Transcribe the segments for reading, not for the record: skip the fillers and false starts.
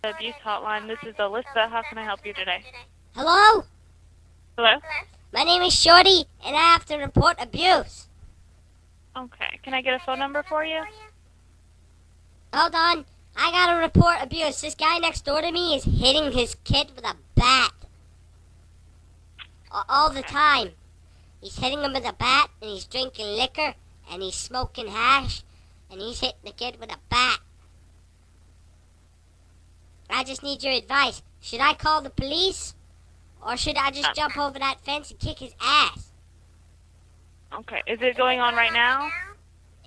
Abuse Hotline. This is Alyssa. How can I help you today? Hello? Hello? My name is Shorty, and I have to report abuse. Okay. Can I get a phone number for you? Hold on. I gotta report abuse. This guy next door to me is hitting his kid with a bat. All the time. He's hitting him with a bat, and he's drinking liquor, and he's smoking hash, and he's hitting the kid with a bat. I just need your advice. Should I call the police? Or should I just jump over that fence and kick his ass? Okay. Is it going on right now?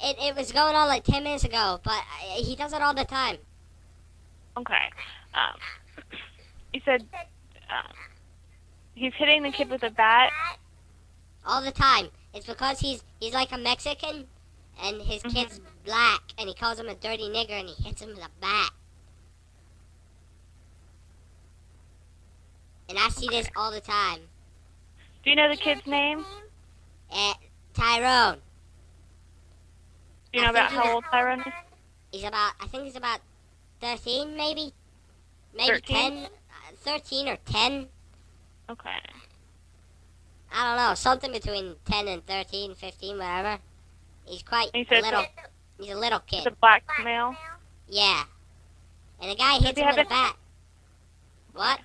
It was going on like 10 minutes ago, but he does it all the time. Okay. You said he's hitting the kid with a bat? All the time. It's because he's like a Mexican, and his kid's black, and he calls him a dirty nigger, and he hits him with a bat. And I see this all the time. Do you know the kid's name? Tyrone. Do you know about how old Tyrone is? I think he's about 13, maybe? Maybe 13? 10? 13 or 10? Okay. I don't know, something between 10 and 13, 15, whatever. He's quite little. He's a little kid. He's a black male? Yeah. And the guy hits him with a bat. What?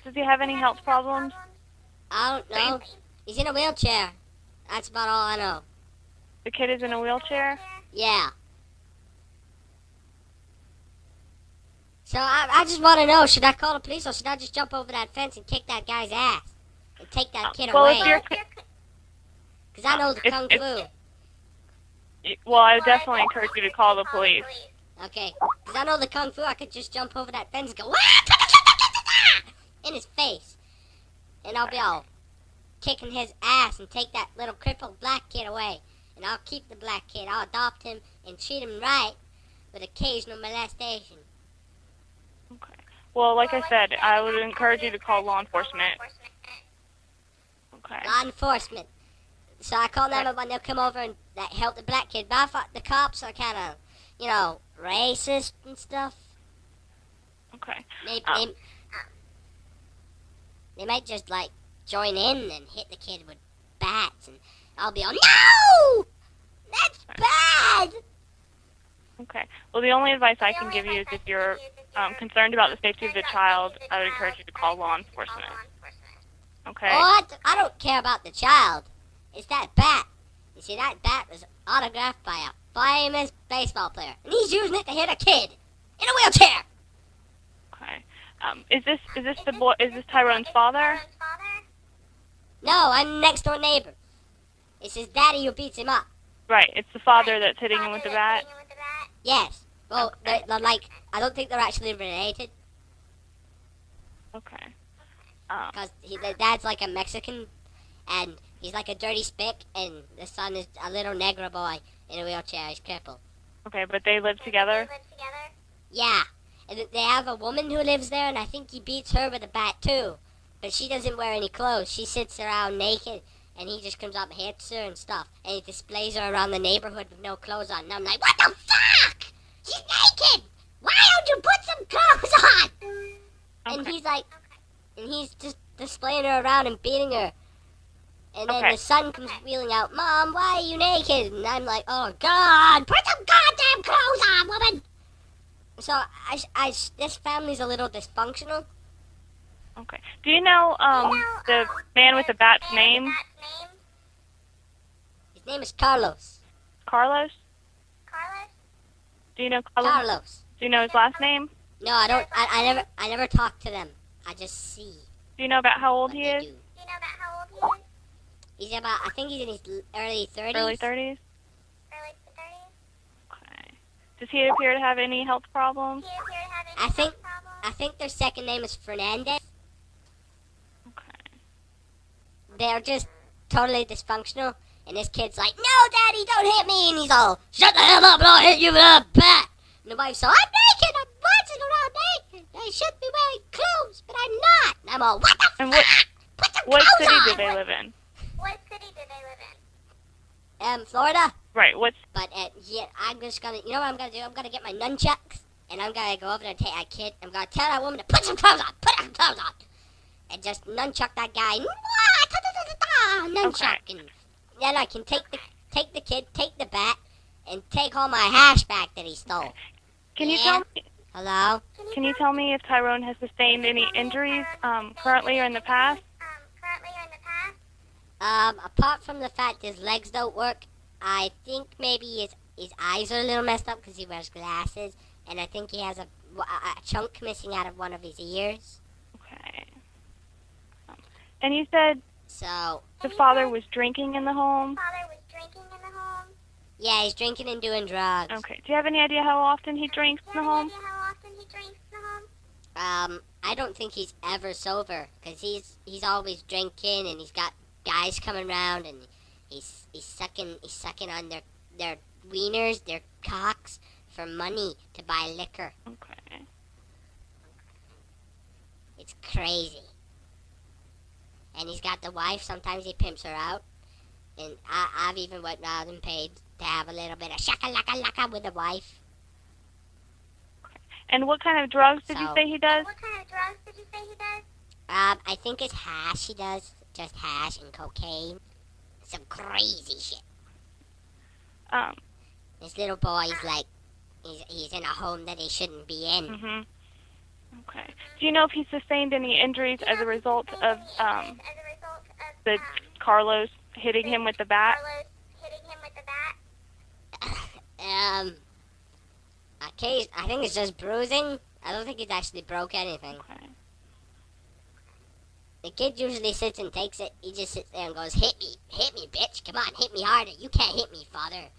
Does he have any health problems? I don't know. He's in a wheelchair. That's about all I know. The kid is in a wheelchair? Yeah. So I just want to know, should I call the police or should I just jump over that fence and kick that guy's ass? And take that kid away? Because I know the Kung Fu. Well, I would definitely encourage you to call the police. Okay. Because I know the Kung Fu, I could just jump over that fence and go, in his face. And I'll be all kicking his ass and take that little crippled black kid away. And I'll keep the black kid. I'll adopt him and treat him right with occasional molestation. Okay. Well, like I said, I would encourage you to call law enforcement. Okay. Law enforcement. So I call 911, they'll come over and help the black kid. But I thought the cops are kind of, you know, racist and stuff. Okay. They might just, like, join in and hit the kid with bats. And I'll be all, no! That's bad! Okay. Well, the only advice I can give you is if you're concerned about the safety of the child, I would encourage you to call law enforcement. Okay? What? I don't care about the child. It's that bat. You see, that bat was autographed by a famous baseball player. And he's using it to hit a kid in a wheelchair. Okay. Is this Tyrone's father? No, I'm the next door neighbor. It's his daddy who beats him up. Right. It's the father that's hitting him with the bat? Yes. Well, they're like, I don't think they're actually related. Okay. Because the dad's like a Mexican, and he's like a dirty spick, and the son is a little negro boy in a wheelchair. He's crippled. Okay, but they live together? Yeah. And they have a woman who lives there, and I think he beats her with a bat, too. But she doesn't wear any clothes. She sits around naked, and he just comes up and hits her and stuff. And he displays her around the neighborhood with no clothes on. And I'm like, what the fuck? She's naked! Why don't you put some clothes on? Okay. And he's like, and he's just displaying her around and beating her. And then the son comes wheeling out, Mom, why are you naked? And I'm like, oh, God, put some goddamn clothes on, woman! So, this family's a little dysfunctional. Okay. Do you know the man with the bat's name? His name is Carlos. Carlos? Do you know Carlos? Carlos. Do you know his last name? No, I don't. I never talk to them. I just see. Do you know about how old he is? He's about, I think he's in his early 30s. Early 30s? Okay. Does he appear to have any health problems? I think their second name is Fernandez. Okay. They're just totally dysfunctional. And this kid's like, no, Daddy, don't hit me. And he's all, shut the hell up and I'll hit you with a bat. And the wife's all, I'm naked. I'm dancing around naked. I should be wearing clothes, but I'm not. And I'm all, what the fuck? Put some what clothes city on. do they live in? Florida. Right, But, yeah, I'm just gonna, you know what I'm gonna do? I'm gonna get my nunchucks. and I'm gonna go over there and take that kid. I'm gonna tell that woman to put some clothes on, and just nunchuck that guy. Nunchuck, and then I can take the kid, take the bat, and take all my hash back that he stole. Can you tell me? Hello? Can you tell me if Tyrone has sustained any injuries currently or in the past? Apart from the fact his legs don't work, I think maybe his eyes are a little messed up because he wears glasses, and I think he has a chunk missing out of one of his ears. Okay. And you said so the father was drinking in the home? Yeah, he's drinking and doing drugs. Okay. Do you have any idea how often he drinks in the home? I don't think he's ever sober, because he's always drinking, and he's got guys coming around, and he's sucking on their wieners, their cocks, for money to buy liquor. Okay. It's crazy. And he's got the wife. Sometimes he pimps her out. And I've even went around and paid to have a little bit of shaka-laka-laka with the wife. Okay. And what kind of drugs did you say he does? I think it's hash he does. Just hash and cocaine. Some crazy shit. This little boy's like, he's in a home that he shouldn't be in. Mm-hmm. Okay. Do you know if he sustained any injuries as a result of the Carlos hitting him with the bat? I think it's just bruising. I don't think he's actually broke anything. Okay. The kid usually sits and takes it. He just sits there and goes, hit me, bitch, come on, hit me harder. You can't hit me, father,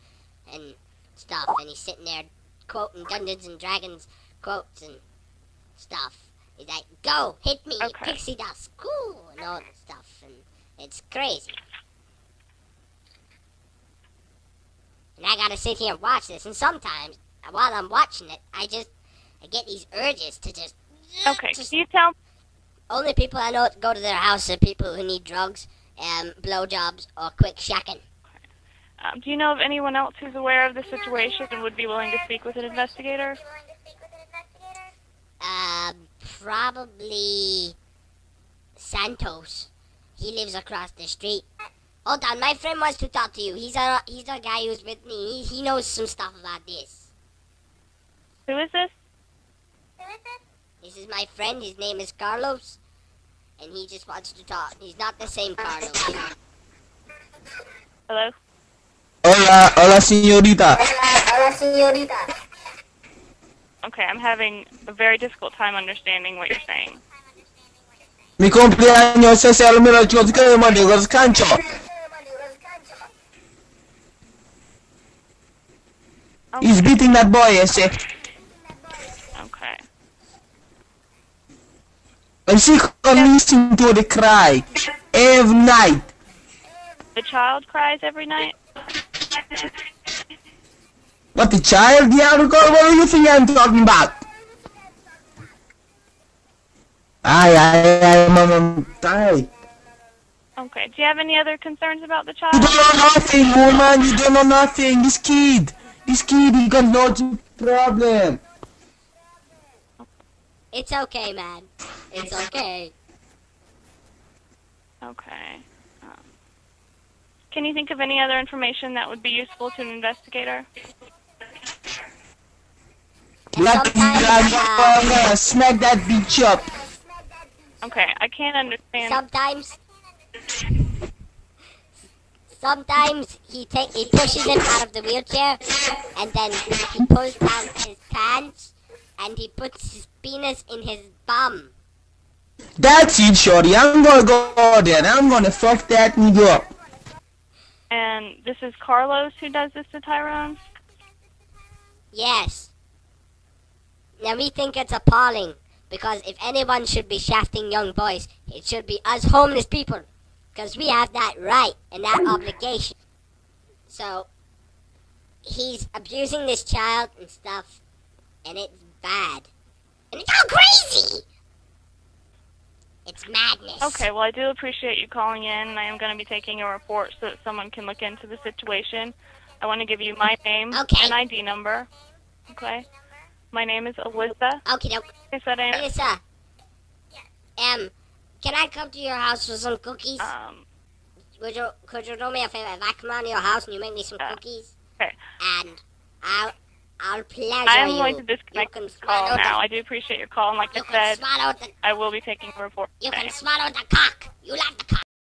and stuff. And he's sitting there quoting Dungeons and Dragons quotes and stuff. He's like, go, hit me, pixie dust, cool, and all that stuff. And it's crazy. And I gotta sit here and watch this. And sometimes, while I'm watching it, I get these urges to just... Okay, can you tell... Only people I know go to their house are people who need drugs, blowjobs, or quick shacking. Do you know of anyone else who's aware of the situation and would be willing to speak with an investigator? Probably Santos. He lives across the street. Hold on, my friend wants to talk to you. He's a guy who's with me. He knows some stuff about this. Who is this? This is my friend. His name is Carlos, and he just wants to talk. He's not the same Carlos. Hello? Hola, señorita. Hola, señorita. Okay, I'm having a very difficult time understanding what you're saying. Mi cumpleaños es el 1800 Okay. He's beating that boy, ese. Okay. And she can listen to the cry every night. The child cries every night? What, the child? Yeah, what do you think I'm talking about? Mom, die. Okay, do you have any other concerns about the child? You don't know nothing, woman. You don't know nothing. This kid, he got no problem. It's okay, man. It's okay. Okay. Can you think of any other information that would be useful to an investigator? I'm gonna smack that bitch up. Okay, I can't understand. Sometimes he pushes him out of the wheelchair, and then he pulls down his pants, and he puts his penis in his bum. That's it, shorty. I'm gonna go there. I'm gonna fuck that nigga up. And this is Carlos who does this to Tyrone? Yes. Now we think it's appalling, because if anyone should be shafting young boys, it should be us homeless people, because we have that right and that obligation. So, he's abusing this child and stuff, and it's bad. And it's all crazy! It's madness. Okay, well, I do appreciate you calling in, and I am going to be taking a report so that someone can look into the situation. I want to give you my name and ID number. Okay? My name is Alyssa. Okay, doke. I said I Alyssa. Can I come to your house for some cookies? Could you do me a favor? If I come around to your house and you make me some cookies, okay. And I'll pleasure I'm you. going to disconnect this call now. I do appreciate your call, and like I said, I will be taking a report. You can swallow the cock. You love the cock.